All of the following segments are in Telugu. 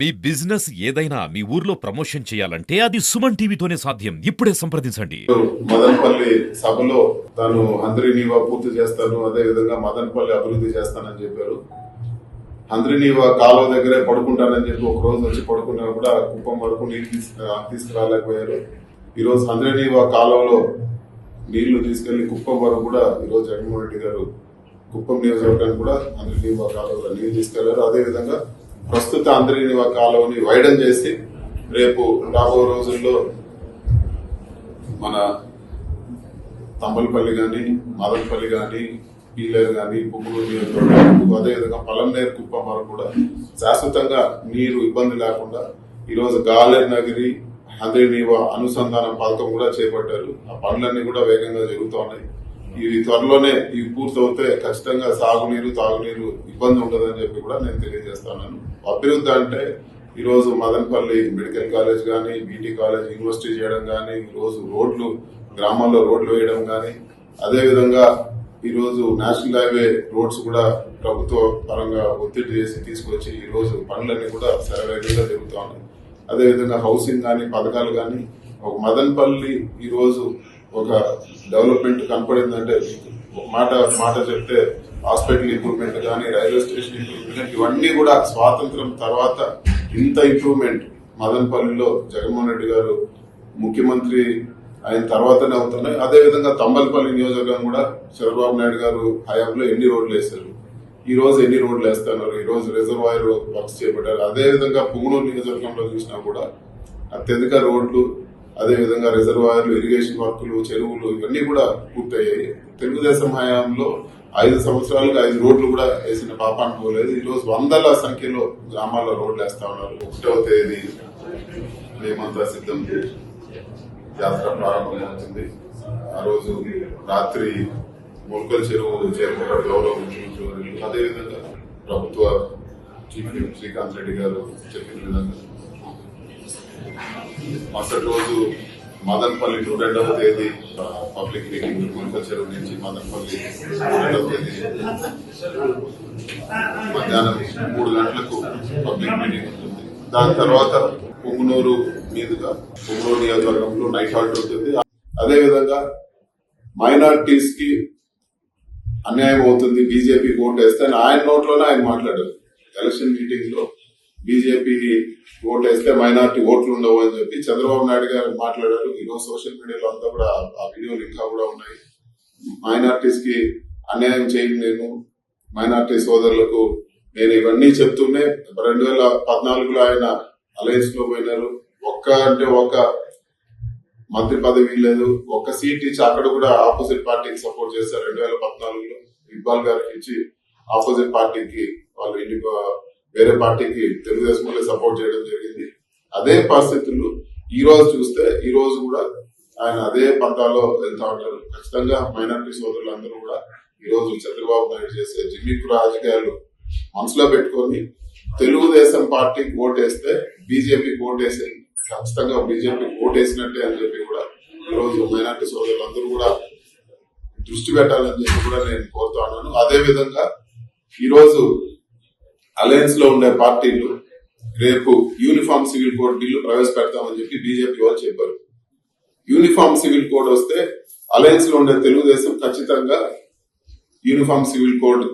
మీ బిజినెస్ ఏదైనా మీ ఊర్లో ప్రమోషన్ చేయాలంటే అది సుమన్ టీవీతోనే సాధ్యం. ఇప్పుడే సంప్రదించండి. మదనపల్లి సభలో తాను హంద్రీనీవా పూర్తి చేస్తాను, అదే విధంగా మదనపల్లి అభివృద్ధి చేస్తానని చెప్పారు. హంద్రీనీవా కాలువ దగ్గరే పడుకుంటానని చెప్పి ఒక రోజు వచ్చి పడుకున్నా కూడా కుప్పం వరకు నీళ్లు తీసుకురాలేకపోయారు. ఈ రోజు హంద్రీనీవా కాలువలో నీళ్లు తీసుకెళ్లి కుప్పం వరకు కూడా ఈ రోజు జగన్మోహన్ రెడ్డి గారు కుప్పం నియోజకవర్గానికి కూడా హంద్రీనీవా కాలువలో నీళ్లు తీసుకెళ్లారు. అదే విధంగా ప్రస్తుత హంద్రీనీవా కాలువని వైడన్ చేసి రేపు రాబో రోజుల్లో మన తంబలపల్లి కానీ, మదనపల్లి కానీ, పీలేరు కానీ, పువ్వులు నియోజకవర్గం, అదేవిధంగా పలంనేరు కుప్పం వరకు కూడా శాశ్వతంగా నీరు ఇబ్బంది లేకుండా ఈరోజు గాలేరు నగిరి హంద్రీనీవా అనుసంధానం పథకం కూడా చేపట్టారు. ఆ పనులన్నీ కూడా వేగంగా జరుగుతూ ఉన్నాయి. ఇవి త్వరలోనే ఇవి పూర్తవుతే ఖచ్చితంగా సాగునీరు, తాగునీరు ఇబ్బంది ఉండదని చెప్పి కూడా నేను తెలియజేస్తున్నాను. అభివృద్ధి అంటే ఈ రోజు మదనపల్లి మెడికల్ కాలేజ్ కానీ, బీటీ కాలేజ్, యూనివర్సిటీ చేయడం కానీ, ఈ రోజు రోడ్లు గ్రామాల్లో రోడ్లు వేయడం కానీ, అదేవిధంగా ఈ రోజు నేషనల్ హైవే రోడ్స్ కూడా ప్రభుత్వ పరంగా ఒత్తిడి చేసి తీసుకొచ్చి ఈ రోజు పనులన్నీ కూడా శరవేగంగా జరుగుతూ ఉన్నాయి. అదేవిధంగా హౌసింగ్ కానీ, పథకాలు కానీ, ఒక మదనపల్లి ఈ రోజు ఒక డెవలప్మెంట్ కనపడిందంటే ఒక మాట చెప్తే హాస్పిటల్ ఇంప్రూవ్మెంట్ కానీ, రైల్వే స్టేషన్ ఇంప్రూవ్మెంట్, ఇవన్నీ కూడా స్వాతంత్రం తర్వాత ఇంత ఇంప్రూవ్మెంట్ మదనపల్లిలో జగన్మోహన్ రెడ్డి గారు ముఖ్యమంత్రి అయిన తర్వాతనే అవుతున్నాయి. అదేవిధంగా తంబలపల్లి నియోజకవర్గం కూడా చంద్రబాబు నాయుడు గారు హయాంలో ఎన్ని రోడ్లు వేశారు, ఈ రోజు ఎన్ని రోడ్లు వేస్తున్నారు, ఈ రోజు రిజర్వాయర్ వర్క్స్ చేపట్టారు. అదేవిధంగా పుంగనూరు నియోజకవర్గంలో చూసినా కూడా అత్యధిక రోడ్లు, అదేవిధంగా రిజర్వాయర్లు, ఇరిగేషన్ వర్కులు, చెరువులు ఇవన్నీ కూడా పూర్తయ్యాయి. తెలుగుదేశం హయాంలో 5 సంవత్సరాలకు 5 రోడ్లు కూడా వేసిన పాపాన్ని పోలేదు. ఈ రోజు వందల సంఖ్యలో గ్రామాల్లో రోడ్లు వేస్తా ఉన్నారు. 1వ తేదీ మేమంతా సిద్ధం యాత్ర ప్రారంభమవుతుంది. ఆ రోజు రాత్రి మొల్కల్ చెరువు చేరుకున్న గౌరవ ముఖ్యమంత్రి వర్యులు, అదేవిధంగా ప్రభుత్వ చీఫ్ మినిస్టర్ శ్రీకాంత్ రెడ్డి గారు చెప్పిన విధంగా మరుసటి రోజు మదనపల్లి 2వ తేదీ పబ్లిక్ మీటింగ్ మొల్కల్ చెరువు నుంచి మదనపల్లి 2వ తేదీ మధ్యాహ్నం 3 గంటలకు పబ్లిక్ మీటింగ్ ఉంటుంది. దాని తర్వాత పుంగనూరు మీదుగా పుంగనూరు నియోజకవర్గంలో నైట్ హాల్ట్ ఉంటుంది. అదేవిధంగా మైనారిటీస్ కి అన్యాయం అవుతుంది, బీజేపీ ఓటు వేస్తే ఆయన నోట్లోనే ఆయన మాట్లాడారు. ఎలక్షన్ మీటింగ్ లో బీజేపీ ఓటు వేస్తే మైనారిటీ ఓట్లు ఉండవు అని చెప్పి చంద్రబాబు నాయుడు గారు మాట్లాడారు. ఈరోజు సోషల్ మీడియాలో అంతా కూడా ఆ వీడియోలు ఇంకా కూడా ఉన్నాయి. మైనారిటీస్ కి అన్యాయం చేయను నేను, మైనారిటీ సోదరులకు నేను ఇవన్నీ చెప్తూనే 2014లో ఆయన అలయన్స్ లో పోయినారు. ఒక్క మంత్రి పదవి లేదు, ఒక్క సీట్ ఇచ్చి అక్కడ కూడా ఆపోజిట్ పార్టీకి సపోర్ట్ చేశారు. 2014లో ఇక్బాల్ గారికి ఇచ్చి ఆపోజిట్ పార్టీకి వాళ్ళు వేరే పార్టీకి తెలుగుదేశం సపోర్ట్ చేయడం జరిగింది. అదే పరిస్థితులు ఈ రోజు చూస్తే ఈ రోజు కూడా ఆయన అదే పంతాలో వెళ్తా ఉంటారు. ఖచ్చితంగా మైనారిటీ సోదరులందరూ కూడా ఈ రోజు చంద్రబాబు నాయుడు చేసే జిమ్మిక్కు రాజకీయాలు మనసులో పెట్టుకొని తెలుగుదేశం పార్టీకి ఓటేస్తే బీజేపీకి ఓటేసి ఖచ్చితంగా బీజేపీకి ఓటేసినట్టే అని చెప్పి కూడా ఈ రోజు మైనారిటీ సోదరులందరూ కూడా దృష్టి పెట్టాలని చెప్పి కూడా నేను కోరుతా ఉన్నాను. అదే విధంగా ఈ రోజు అలయన్స్ లో ఉండే పార్టీలు రేపు యూనిఫామ్ సివిల్ కోడ్ బిల్లు ప్రవేశపెడతామని చెప్పి బీజేపీ వాళ్ళు చెప్పారు. యూనిఫామ్ సివిల్ కోడ్ వస్తే అలయన్స్ లో ఉండే తెలుగుదేశం ఖచ్చితంగా యూనిఫామ్ సివిల్ కోడ్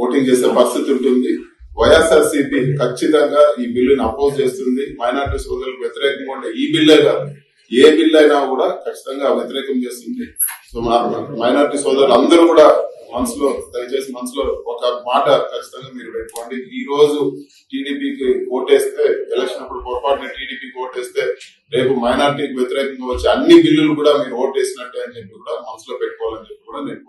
ఓటింగ్ చేసే పరిస్థితి ఉంటుంది. వైఎస్ఆర్సీపీ ఖచ్చితంగా ఈ బిల్లుని అపోజ్ చేస్తుంది. మైనారిటీ సోదరులకు వ్యతిరేకంగా ఉండే ఈ బిల్లే కాదు, ఏ బిల్ అయినా కూడా ఖచ్చితంగా వ్యతిరేకం చేస్తుంది. సో మైనారిటీ సోదరులు అందరూ కూడా దయచేసి మనసులో ఒక మాట ఖచ్చితంగా మీరు పెట్టుకోండి. ఈ రోజు టీడీపీకి ఓటేస్తే, ఎలక్షన్ అప్పుడు పొరపాటున టీడీపీకి ఓటేస్తే రేపు మైనారిటీకి వ్యతిరేకంగా వచ్చే అన్ని బిల్లులు కూడా మీరు ఓటేసినట్టే అని చెప్పి కూడా మనసులో పెట్టుకోవాలని చెప్పి కూడా నేను